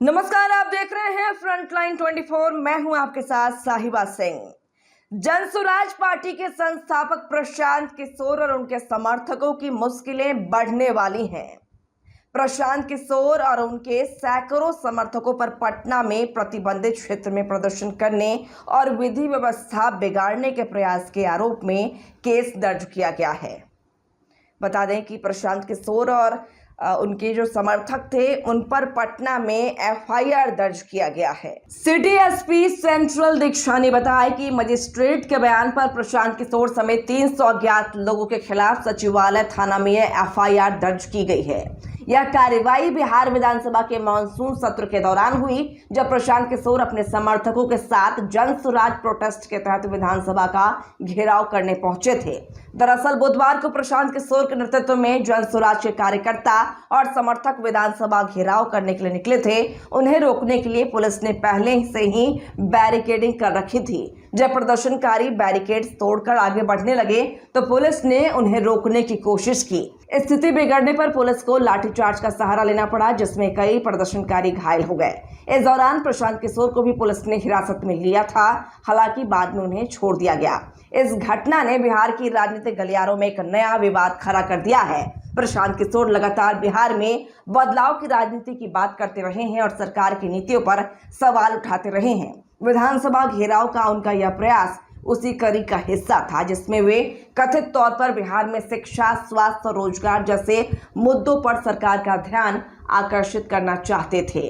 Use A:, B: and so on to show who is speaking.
A: नमस्कार, आप देख रहे हैं फ्रंटलाइन 24। मैं हूं आपके साथ साहिबा सिंह। जनसुराज पार्टी के संस्थापक प्रशांत किशोर और उनके समर्थकों की मुश्किलें बढ़ने वाली हैं। प्रशांत किशोर और उनके सैकड़ों समर्थकों पर पटना में प्रतिबंधित क्षेत्र में प्रदर्शन करने और विधि व्यवस्था बिगाड़ने के प्रयास के आरोप में केस दर्ज किया गया है। बता दें कि प्रशांत किशोर और उनके जो समर्थक थे उन पर पटना में एफआईआर दर्ज किया गया है। सिटी एसपी सेंट्रल दीक्षा ने बताया कि मजिस्ट्रेट के बयान पर प्रशांत किशोर समेत 300 अज्ञात लोगों के खिलाफ सचिवालय थाना में एफआईआर दर्ज की गई है। यह कार्रवाई बिहार विधानसभा के मानसून सत्र के दौरान हुई, जब प्रशांत किशोर अपने समर्थकों के साथ जनसुराज प्रोटेस्ट के तहत विधानसभा का घेराव करने पहुंचे थे। दरअसल बुधवार को प्रशांत किशोर के नेतृत्व में जनसुराज के कार्यकर्ता और समर्थक विधानसभा घेराव करने के लिए निकले थे। उन्हें रोकने के लिए पुलिस ने पहले से ही बैरिकेडिंग कर रखी थी। जब प्रदर्शनकारी बैरिकेड्स तोड़कर आगे बढ़ने लगे तो पुलिस ने उन्हें रोकने की कोशिश की। स्थिति बिगड़ने पर पुलिस को लाठीचार्ज का सहारा लेना पड़ा, जिसमें कई प्रदर्शनकारी घायल हो गए। इस दौरान प्रशांत किशोर को भी पुलिस ने हिरासत में लिया था, हालांकि बाद में उन्हें छोड़ दिया गया। इस घटना ने बिहार की राजनीतिक गलियारों में एक नया विवाद खड़ा कर दिया है। प्रशांत किशोर लगातार बिहार में बदलाव की राजनीति की बात करते रहे हैं और सरकार की नीतियों पर सवाल उठाते रहे हैं। विधानसभा घेराव का उनका यह प्रयास उसी कड़ी का हिस्सा था, जिसमें वे कथित तौर पर बिहार में शिक्षा, स्वास्थ्य और रोजगार जैसे मुद्दों पर सरकार का ध्यान आकर्षित करना चाहते थे।